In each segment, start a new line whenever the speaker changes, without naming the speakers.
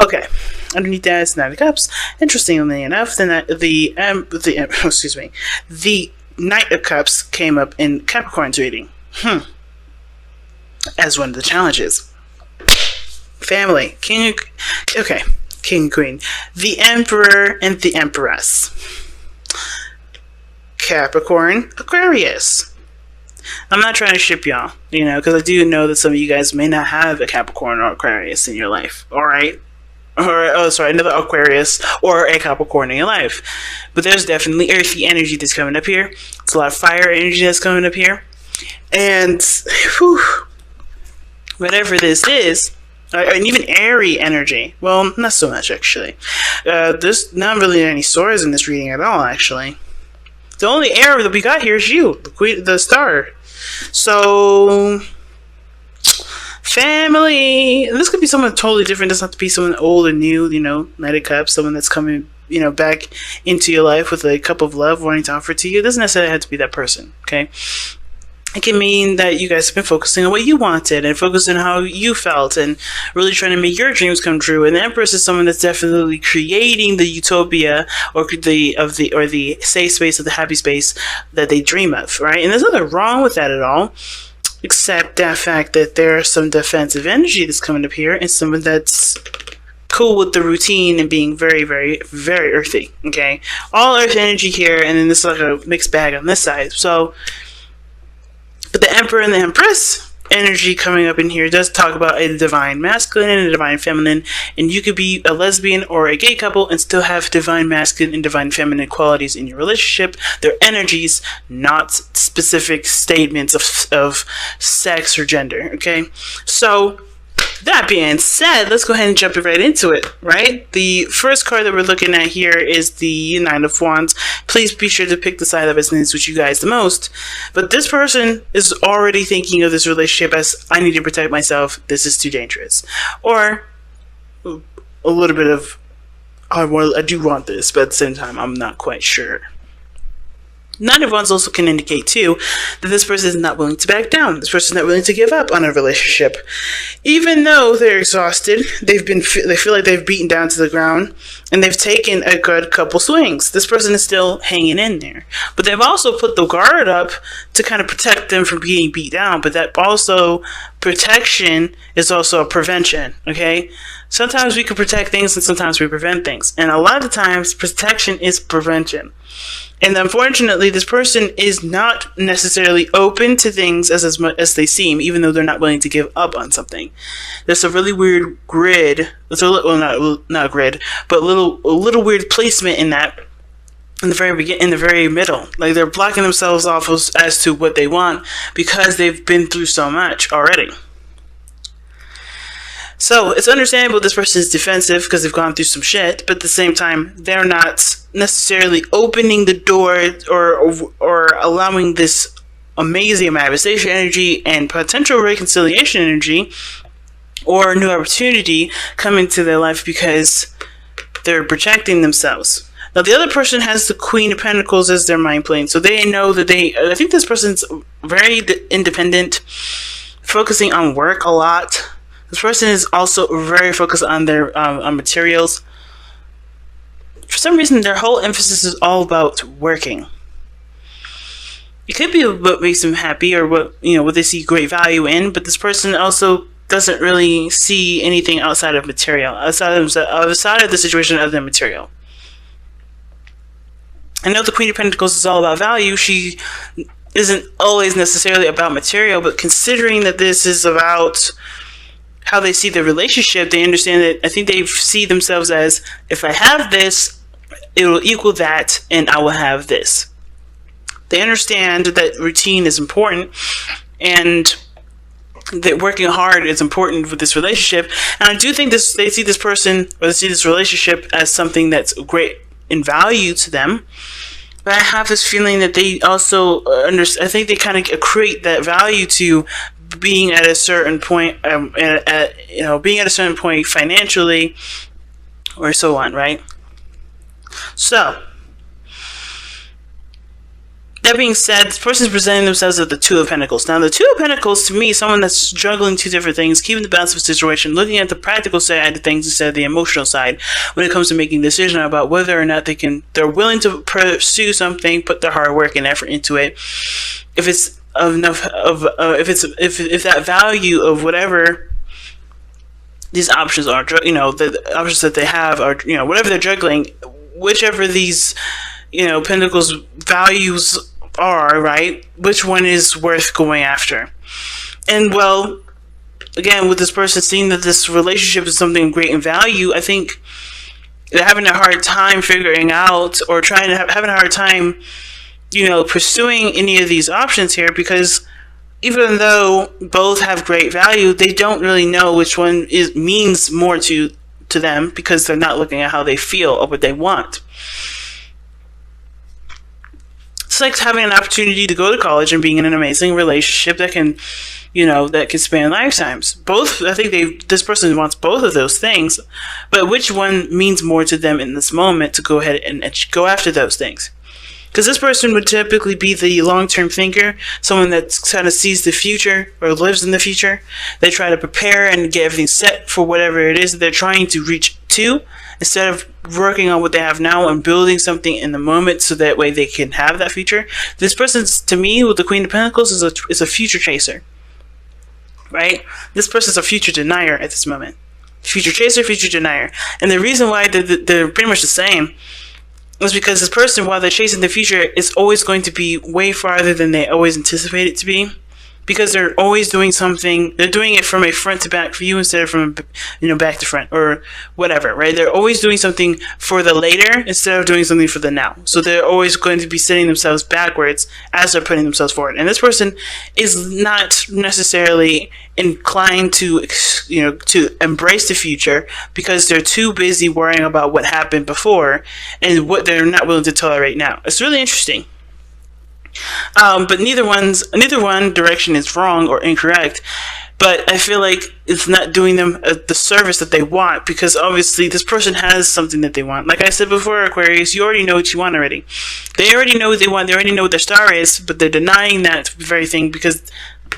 Okay, underneath that is Knight of Cups. Interestingly enough, then the Knight of Cups came up in Capricorn's reading. As one of the challenges. Family, king and queen, the Emperor and the Empress. Capricorn, Aquarius. I'm not trying to ship y'all, because I do know that some of you guys may not have a Capricorn or Aquarius in your life. All right. Another Aquarius or a Capricorn in your life. But there's definitely earthy energy that's coming up here. There's a lot of fire energy that's coming up here. And whatever this is, and even airy energy. Well, not so much, actually. There's not really any swords in this reading at all, actually. The only air that we got here is you, the queen, the star. So... family. And this could be someone totally different. It doesn't have to be someone old and new, Knight of Cups, someone that's coming, back into your life with a cup of love wanting to offer to you. It doesn't necessarily have to be that person, okay? It can mean that you guys have been focusing on what you wanted and focusing on how you felt and really trying to make your dreams come true. And the Empress is someone that's definitely creating the utopia or the safe space or the happy space that they dream of, right? And there's nothing wrong with that at all. Except that fact that there's some defensive energy that's coming up here and someone that's cool with the routine and being very, very, very earthy, okay? All earth energy here, and then this is like a mixed bag on this side. So, but the Emperor and the Empress energy coming up in here does talk about a divine masculine and a divine feminine, and you could be a lesbian or a gay couple and still have divine masculine and divine feminine qualities in your relationship. They're energies, not specific statements of sex or gender, okay? So that being said, let's go ahead and jump right into it, right? The first card that we're looking at here is the Nine of Wands. Please be sure to pick the side that resonates with you guys the most. But this person is already thinking of this relationship as, I need to protect myself, this is too dangerous. Or a little bit of, I do want this, but at the same time, I'm not quite sure. Nine of Wands also can indicate, too, that this person is not willing to back down. This person is not willing to give up on a relationship. Even though they're exhausted, they feel like they've beaten down to the ground, and they've taken a good couple swings. This person is still hanging in there. But they've also put the guard up to kind of protect them from being beat down. But that also, protection is also a prevention, okay? Sometimes we can protect things, and sometimes we prevent things. And a lot of the times, protection is prevention. And unfortunately, this person is not necessarily open to things as much as they seem, even though they're not willing to give up on something. There's a really weird grid. There's not a grid, but a little weird placement in that. In the very middle, like they're blocking themselves off as to what they want because they've been through so much already. So it's understandable this person is defensive because they've gone through some shit, but at the same time, they're not necessarily opening the door or allowing this amazing manifestation energy and potential reconciliation energy or new opportunity come into their life because they're protecting themselves. Now, the other person has the Queen of Pentacles as their mind plane, so they know that I think this person's very independent, focusing on work a lot. This person is also very focused on their on materials. For some reason, their whole emphasis is all about working. It could be what makes them happy or what they see great value in, but this person also doesn't really see anything outside of material, outside of the situation of their material. I know the Queen of Pentacles is all about value. She isn't always necessarily about material, but considering that this is about how they see the relationship, they understand that I think they see themselves as, if I have this, it will equal that, and I will have this. They understand that routine is important, and that working hard is important with this relationship. And I do think they see this person, or they see this relationship as something that's great in value to them. But I have this feeling that they also I think they kind of equate that value to being at a certain point, being at a certain point financially, or so on, right? So, That being said, this person is presenting themselves as the Two of Pentacles. Now, the Two of Pentacles, to me, is someone that's juggling two different things, keeping the balance of a situation, looking at the practical side of things instead of the emotional side when it comes to making a decision about whether or not they're willing to pursue something, put their hard work and effort into it. If it's enough of, if that value of whatever these options are, the options that they have are, whatever they're juggling, whichever these, Pentacles values are, right? Which one is worth going after? And well, again, with this person seeing that this relationship is something of great in value, I think they're having a hard time figuring out, or having a hard time, pursuing any of these options here, because even though both have great value, they don't really know which one means more to them, because they're not looking at how they feel or what they want. It's like having an opportunity to go to college and being in an amazing relationship that can, that can span lifetimes. Both, I think this person wants both of those things, but which one means more to them in this moment to go ahead and go after those things? Because this person would typically be the long-term thinker, someone that kind of sees the future or lives in the future. They try to prepare and get everything set for whatever it is that they're trying to reach to, instead of working on what they have now and building something in the moment so that way they can have that future. This person, to me, with the Queen of Pentacles, is a future chaser, right? This person's a future denier at this moment. Future chaser, future denier. And the reason why they're pretty much the same is because this person, while they're chasing the future, is always going to be way farther than they always anticipate it to be. Because they're always doing something, they're doing it from a front to back view instead of from, back to front or whatever, right? They're always doing something for the later instead of doing something for the now. So they're always going to be setting themselves backwards as they're putting themselves forward. And this person is not necessarily inclined to, to embrace the future, because they're too busy worrying about what happened before and what they're not willing to tolerate now. It's really interesting. But neither one direction is wrong or incorrect, but I feel like it's not doing them the service that they want, because obviously this person has something that they want. Like I said before, Aquarius, you already know what you want already. They already know what they want. They already know what their star is, but they're denying that very thing because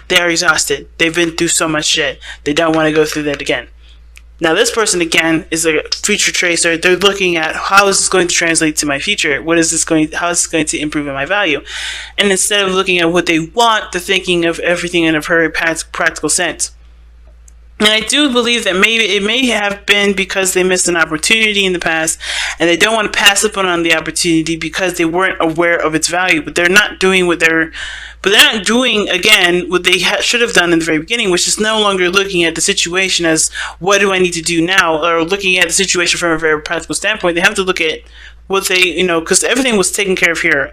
they're exhausted. They've been through so much shit. They don't want to go through that again. Now, this person, again, is a future tracer. They're looking at, how is this going to translate to my future? How is this going to improve in my value? And instead of looking at what they want, they're thinking of everything in a very practical sense. And I do believe that maybe it may have been because they missed an opportunity in the past, and they don't want to pass up on the opportunity because they weren't aware of its value. But they're not doing again what they should have done in the very beginning, which is no longer looking at the situation as, what do I need to do now, or looking at the situation from a very practical standpoint. They have to look at what they, because everything was taken care of here,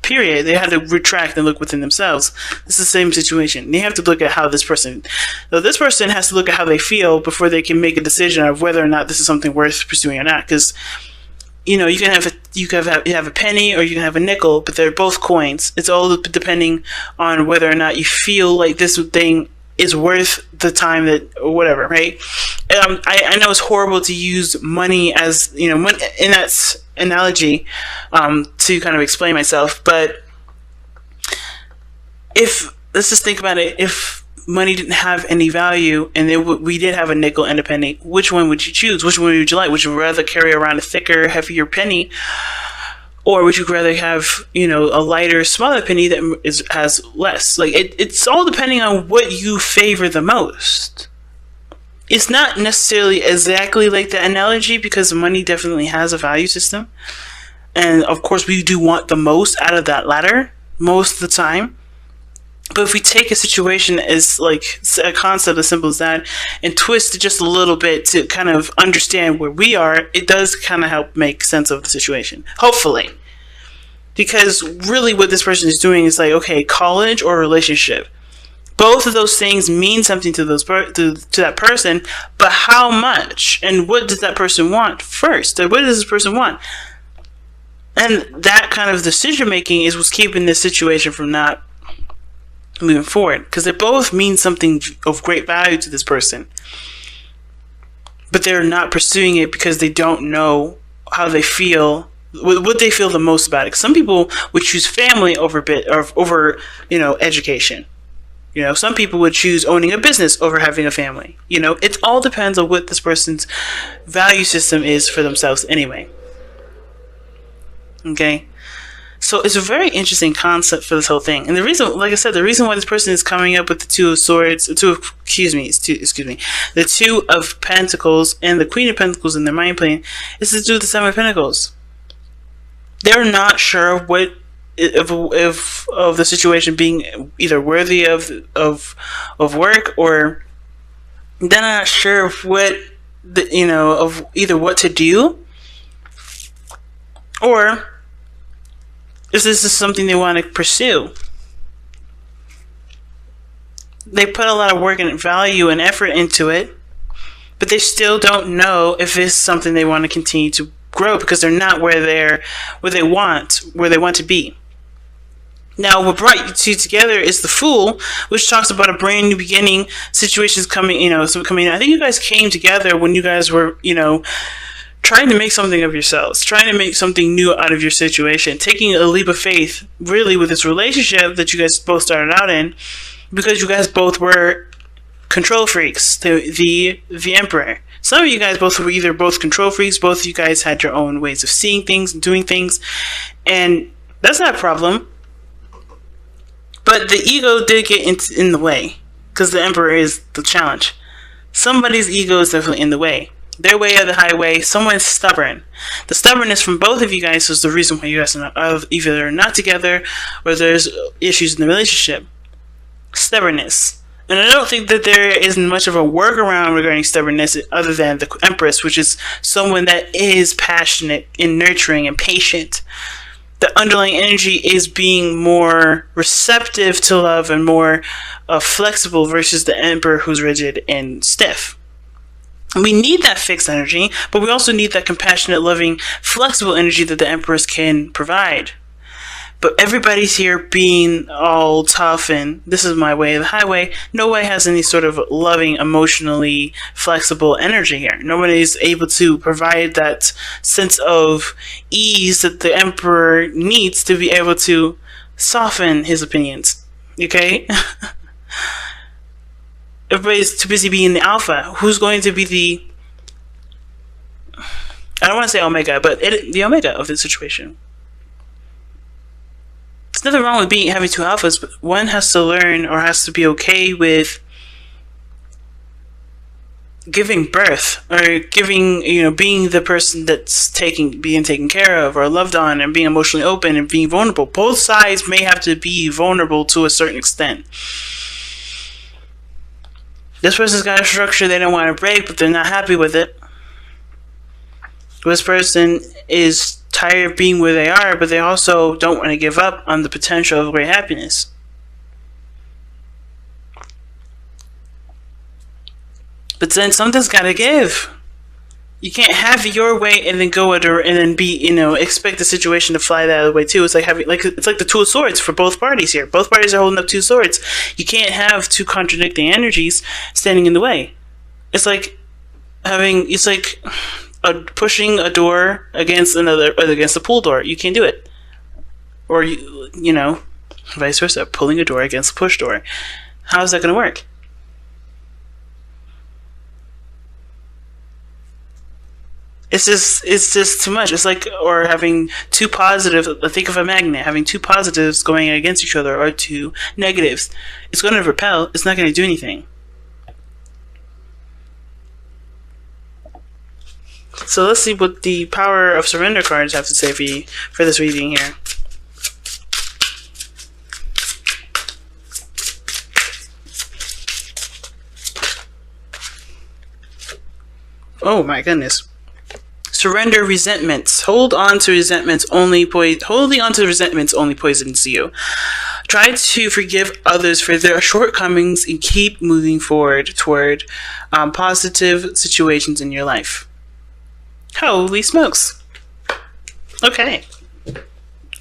period. They had to retract and look within themselves. It's the same situation. They have to look at how this person has to look at how they feel before they can make a decision of whether or not this is something worth pursuing or not. Because you can have a penny or you can have a nickel, but they're both coins. It's all depending on whether or not you feel like this thing is worth the time or whatever, right? I know it's horrible to use money as, in that analogy, to kind of explain myself, but let's just think about it. If money didn't have any value and we did have a nickel and a penny, which one would you choose? Which one would you like? Would you rather carry around a thicker, heavier penny, or would you rather have, a lighter, smaller penny that has less? Like, it's all depending on what you favor the most. It's not necessarily exactly like the analogy, because money definitely has a value system. And of course, we do want the most out of that ladder most of the time. But if we take a situation as like a concept as simple as that and twist it just a little bit to kind of understand where we are, it does kind of help make sense of the situation. Hopefully. Because really what this person is doing is like, okay, college or relationship. Both of those things mean something to that person, but how much? And what does that person want first? What does this person want? And that kind of decision making is what's keeping this situation from not moving forward, because they both mean something of great value to this person, but they're not pursuing it because they don't know how they feel What they feel the most about it. 'Cause some people would choose family over education. Some people would choose owning a business over having a family. It all depends on what this person's value system is for themselves anyway. Okay? So it's a very interesting concept for this whole thing. And the reason, like I said, the reason why this person is coming up with the Two of Pentacles and the Queen of Pentacles in their mind plane is to do with the Seven of Pentacles. They're not sure of what of the situation being either worthy of work, or they're not sure of what of either what to do, or if this is something they want to pursue. They put a lot of work and value and effort into it, but they still don't know if it's something they want to continue to grow, because they're not where they want to be. Now, what brought you two together is the Fool, which talks about a brand new beginning, situations coming. I think you guys came together when you guys were, trying to make something of yourselves, trying to make something new out of your situation, taking a leap of faith, really, with this relationship that you guys both started out in, because you guys both were control freaks. The Emperor. Some of you guys both were either both control freaks, both of you guys had your own ways of seeing things and doing things, and that's not a problem. But the ego did get in the way, because the Emperor is the challenge. Somebody's ego is definitely in the way. Their way or the highway. Someone's stubborn. The stubbornness from both of you guys is the reason why you guys are either not together or there's issues in the relationship. Stubbornness. And I don't think that there isn't much of a workaround regarding stubbornness other than the Empress, which is someone that is passionate and nurturing and patient. The underlying energy is being more receptive to love and more flexible versus the Emperor, who's rigid and stiff. We need that fixed energy, but we also need that compassionate, loving, flexible energy that the Empress can provide. But everybody's here being all tough and this is my way or the highway. Nobody has any sort of loving, emotionally flexible energy here. Nobody's able to provide that sense of ease that the Emperor needs to be able to soften his opinions. Okay? Everybody's too busy being the alpha. Who's going to be the... I don't want to say omega, but the omega of the situation. There's nothing wrong with having two alphas, but one has to learn or has to be okay with giving birth or being the person that's being taken care of or loved on and being emotionally open and being vulnerable. Both sides may have to be vulnerable to a certain extent. This person's got a structure they don't want to break, but they're not happy with it. This person is tired of being where they are, but they also don't want to give up on the potential of great happiness. But then something's got to give. You can't have it your way and then expect the situation to fly that other way too. It's like it's like the Two of Swords for both parties here. Both parties are holding up two swords. You can't have two contradicting energies standing in the way. It's like pushing a door against a pool door. You can't do it. Or vice versa, pulling a door against a push door. How is that going to work? It's just too much. It's like, or having two positives. Think of a magnet having two positives going against each other, or two negatives. It's going to repel. It's not going to do anything. So let's see what the Power of Surrender cards have to say for this reading here. Oh my goodness. Surrender resentments. Holding on to resentments only poisons you. Try to forgive others for their shortcomings and keep moving forward toward positive situations in your life. Holy smokes. Okay. And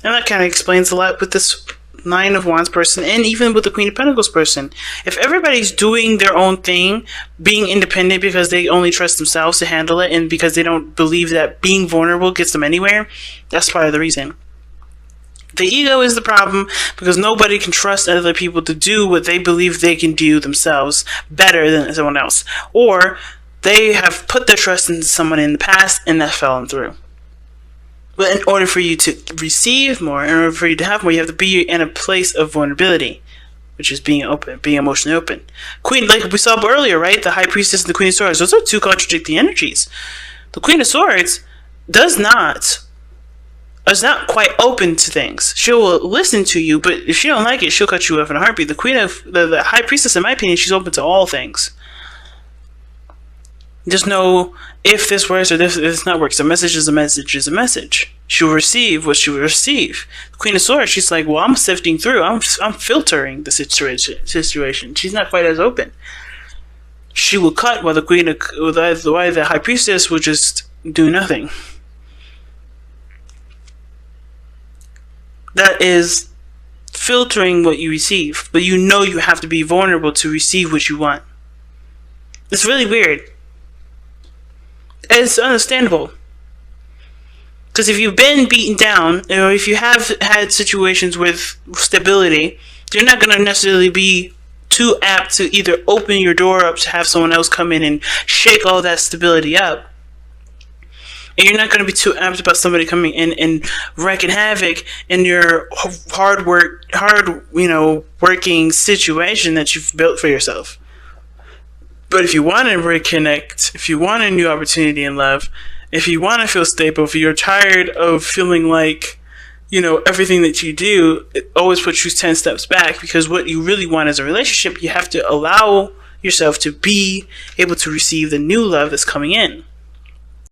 that kind of explains a lot with this Nine of Wands person, and even with the Queen of Pentacles person. If everybody's doing their own thing, being independent because they only trust themselves to handle it, and because they don't believe that being vulnerable gets them anywhere, that's part of the reason. The ego is the problem, because nobody can trust other people to do what they believe they can do themselves better than someone else. Or they have put their trust in someone in the past and that fell through. But in order for you to receive more, in order for you to have more, you have to be in a place of vulnerability, which is being open, being emotionally open. Queen, like we saw earlier, right? The High Priestess and the Queen of Swords, those are two contradicting energies. The Queen of Swords is not quite open to things. She'll listen to you, but if she don't like it, she'll cut you off in a heartbeat. The High Priestess, in my opinion, she's open to all things. Just know if this works or if this not works. A message is a message is a message. She'll receive what she will receive. The Queen of Swords, she's like, well, I'm sifting through. I'm filtering the situation. She's not quite as open. She will cut while the High Priestess will just do nothing. That is filtering what you receive, but you know you have to be vulnerable to receive what you want. It's really weird. It's understandable. Because if you've been beaten down, or if you have had situations with stability, you're not going to necessarily be too apt to either open your door up to have someone else come in and shake all that stability up. And you're not going to be too apt about somebody coming in and wreaking havoc in your working situation that you've built for yourself. But if you want to reconnect, if you want a new opportunity in love, if you want to feel stable, if you're tired of feeling like, everything that you do, it always puts you 10 steps back, because what you really want is a relationship. You have to allow yourself to be able to receive the new love that's coming in.